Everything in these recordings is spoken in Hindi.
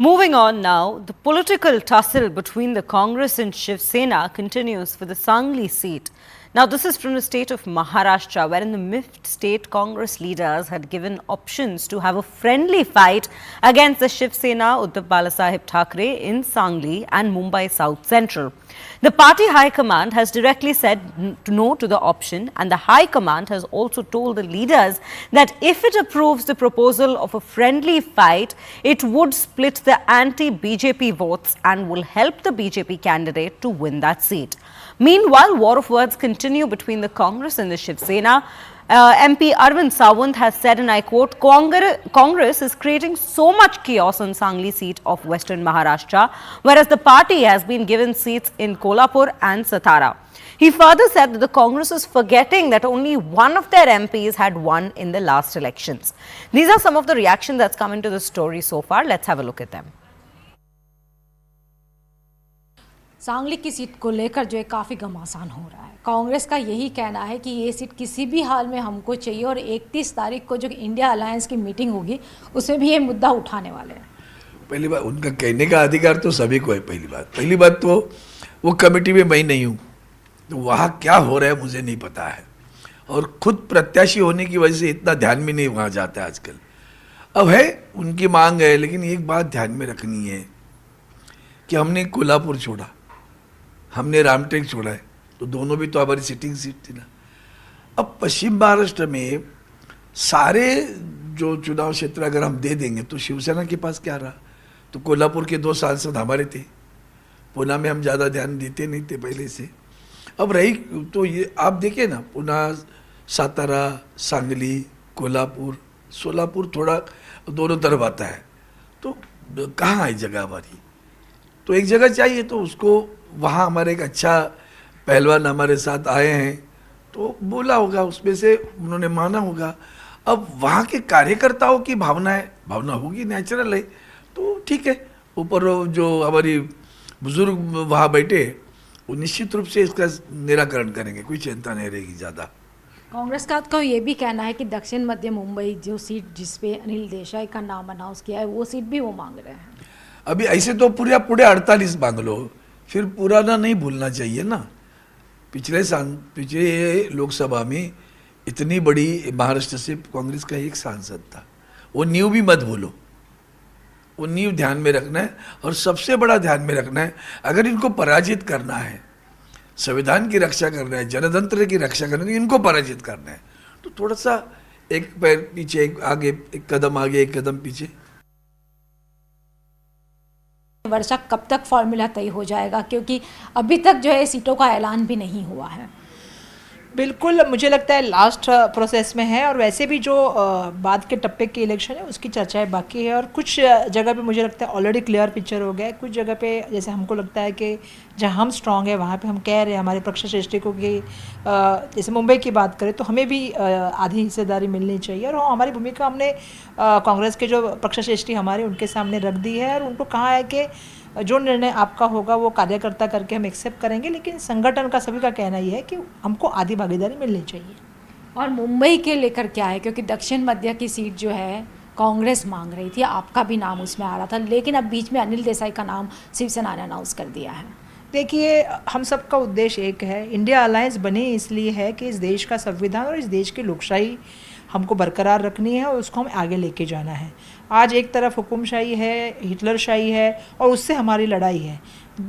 Moving on now, the political tussle between the Congress and Shiv Sena continues for the Sangli seat. Now, this is from the state of Maharashtra, wherein the MIFT state Congress leaders had given options to have a friendly fight against the Shiv Sena Uddhav Balasaheb Thackeray in Sangli and Mumbai South Central. The party High Command has directly said no to the option, and the High Command has also told the leaders that if it approves the proposal of a friendly fight, it would split the anti-BJP votes and will help the BJP candidate to win that seat. Meanwhile, war of words continue between the Congress and the Shiv Sena. MP Arvind Sawant has said, and I quote, Congress is creating so much chaos on Sangli seat of Western Maharashtra, whereas the party has been given seats in Kolhapur and Satara. He further said that the Congress is forgetting that only one of their MPs had won in the last elections. These are some of the reactions that's come into the story so far. Let's have a look at them. Sangli की सीट को लेकर जो है काफ़ी घमासान हो रहा है। कांग्रेस का यही कहना है कि ये सीट किसी भी हाल में हमको चाहिए और 31 तारीख को जो इंडिया अलायंस की मीटिंग होगी उसमें भी ये मुद्दा उठाने वाले हैं। पहली बात, उनका कहने का अधिकार तो सभी को है। पहली बात तो वो कमेटी में मैं नहीं हूँ, तो वहाँ क्या हो रहा है मुझे नहीं पता है, और खुद प्रत्याशी होने की वजह से इतना ध्यान भी नहीं वहाँ जाता है आजकल। अब है उनकी मांग है, लेकिन एक बात ध्यान में रखनी है कि हमने कोल्हापुर छोड़ा, हमने रामटेक छोड़ा है, तो दोनों भी तो हमारी सिटिंग सीट थी ना। अब पश्चिम महाराष्ट्र में सारे जो चुनाव क्षेत्र अगर हम दे देंगे तो शिवसेना के पास क्या रहा? तो कोल्हापुर के 2 सांसद हमारे थे, पुणे में हम ज़्यादा ध्यान देते नहीं थे पहले से। अब रही तो ये आप देखिए ना, पुणे, सातारा, सांगली, कोल्हापुर, सोलापुर थोड़ा दोनों तरफ आता है, तो कहाँ है जगह हमारी? तो एक जगह चाहिए, तो उसको वहाँ हमारे एक अच्छा पहलवान हमारे साथ आए हैं, तो बोला होगा, उसमें से उन्होंने माना होगा। अब वहाँ के कार्यकर्ताओं की भावना होगी, नेचुरल है, तो ठीक है। ऊपर जो हमारी बुजुर्ग वहाँ बैठे, वो निश्चित रूप से इसका निराकरण करेंगे, कोई चिंता नहीं रहेगी ज़्यादा। कांग्रेस का तो ये भी कहना है कि दक्षिण मध्य मुंबई जो सीट जिसपे अनिल देसाई का नाम अनाउंस किया है, वो सीट भी वो मांग रहे हैं। अभी ऐसे तो पूरे 48 मांग लो, फिर पुराना नहीं भूलना चाहिए ना। पिछले लोकसभा में इतनी बड़ी महाराष्ट्र से कांग्रेस का एक सांसद था, वो न्यू भी मत भूलो, वो न्यू ध्यान में रखना है। और सबसे बड़ा ध्यान में रखना है, अगर इनको पराजित करना है, संविधान की रक्षा करना है, जनतंत्र की रक्षा करना है, इनको पराजित करना है, तो थोड़ा सा एक पैर पीछे, एक आगे, एक कदम आगे, एक कदम पीछे। वर्षा कब तक फॉर्मूला तय हो जाएगा, क्योंकि अभी तक जो है सीटों का ऐलान भी नहीं हुआ है? बिल्कुल, मुझे लगता है लास्ट प्रोसेस में है, और वैसे भी जो बाद के टप्पे के इलेक्शन है उसकी चर्चाएं बाकी है, और कुछ जगह पे मुझे लगता है ऑलरेडी क्लियर पिक्चर हो गया है। कुछ जगह पे जैसे हमको लगता है कि जहाँ हम स्ट्रांग है वहाँ पे हम कह रहे हैं हमारे पक्षश्रेष्ठी को कि जैसे मुंबई की बात करें तो हमें भी आधी हिस्सेदारी मिलनी चाहिए, और हमारी भूमिका हमने कांग्रेस के जो पक्षश्रेष्ठी हमारे उनके सामने रख दी है, और उनको कहा है कि जो निर्णय आपका होगा वो कार्यकर्ता करके हम एक्सेप्ट करेंगे, लेकिन संगठन का सभी का कहना ये है कि हमको आधी भागीदारी मिलनी चाहिए। और मुंबई के लेकर क्या है, क्योंकि दक्षिण मध्य की सीट जो है कांग्रेस मांग रही थी, आपका भी नाम उसमें आ रहा था, लेकिन अब बीच में अनिल देसाई का नाम शिवसेना ने अनाउंस कर दिया है। देखिए, हम सबका उद्देश्य एक है, इंडिया अलायंस बनी इसलिए है कि इस देश का संविधान और इस देश की लोकशाही हमको बरकरार रखनी है और उसको हम आगे लेके जाना है। आज एक तरफ हुकुमशाही है, हिटलरशाही है, और उससे हमारी लड़ाई है।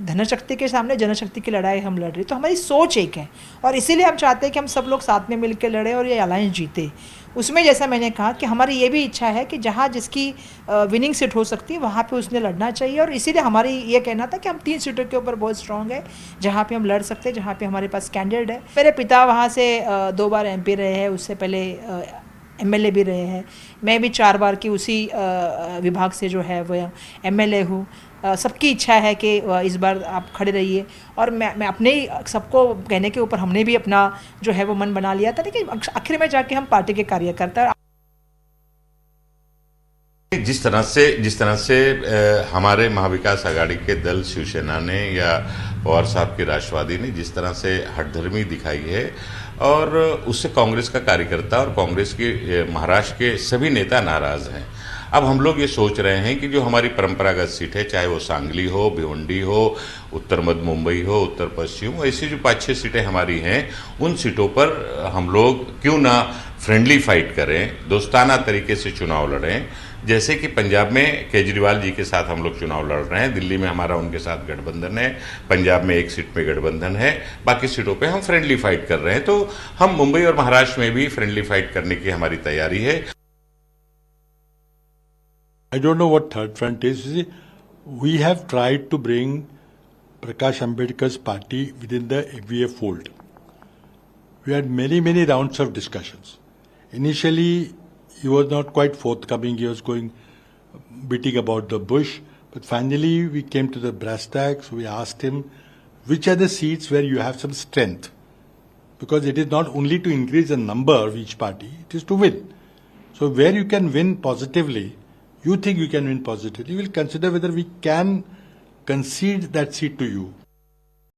धनशक्ति के सामने जनशक्ति की लड़ाई हम लड़ रहे, तो हमारी सोच एक है, और इसीलिए हम चाहते हैं कि हम सब लोग साथ में मिलकर लड़ें और ये अलायंस जीते। उसमें जैसा मैंने कहा कि हमारी ये भी इच्छा है कि जहाँ जिसकी विनिंग सीट हो सकती है वहाँ पे उसने लड़ना चाहिए, और इसीलिए हमारी ये कहना था कि हम 3 सीटों के ऊपर बहुत स्ट्रांग है, जहाँ पे हम लड़ सकते हैं, जहाँ पे हमारे पास कैंडिडेट है। मेरे पिता वहाँ से 2 बार MP रहे हैं, उससे पहले MLA भी रहे हैं। मैं भी 4 बार की उसी विभाग से जो है वो MLA हूँ। सबकी इच्छा है कि इस बार आप खड़े रहिए, और मैं अपने ही सबको कहने के ऊपर हमने भी अपना जो है वो मन बना लिया था, लेकिन आखिर में जाके हम पार्टी के कार्यकर्ता। जिस तरह से हमारे महाविकास आघाड़ी के दल शिवसेना ने या पवार साहब की राष्ट्रवादी ने जिस तरह से हठधर्मी दिखाई है, और उससे कांग्रेस का कार्यकर्ता और कांग्रेस के महाराष्ट्र के सभी नेता नाराज हैं। अब हम लोग ये सोच रहे हैं कि जो हमारी परंपरागत सीट है, चाहे वो सांगली हो, भिवंडी हो, उत्तर मध्य मुंबई हो, उत्तर पश्चिम, ऐसी जो 5-6 सीटें हमारी हैं, उन सीटों पर हम लोग क्यों ना फ्रेंडली फाइट करें, दोस्ताना तरीके से चुनाव लड़ें। जैसे कि पंजाब में केजरीवाल जी के साथ हम लोग चुनाव लड़ रहे हैं, दिल्ली में हमारा उनके साथ गठबंधन है, पंजाब में एक सीट में गठबंधन है, बाकी सीटों पे हम फ्रेंडली फाइट कर रहे हैं। तो हम मुंबई और महाराष्ट्र में भी फ्रेंडली फाइट करने की हमारी तैयारी है। I don't know what third front is. We have tried to bring Prakash Ambedkar's party within the AVA fold. We had many rounds of discussions. Initially, he was not quite forthcoming. He was beating about the bush. But finally, we came to the brass tacks. We asked him, which are the seats where you have some strength? Because it is not only to increase the number of each party, it is to win. So where you can win positively, you think you can win positively, you will consider whether we can concede that seat to you.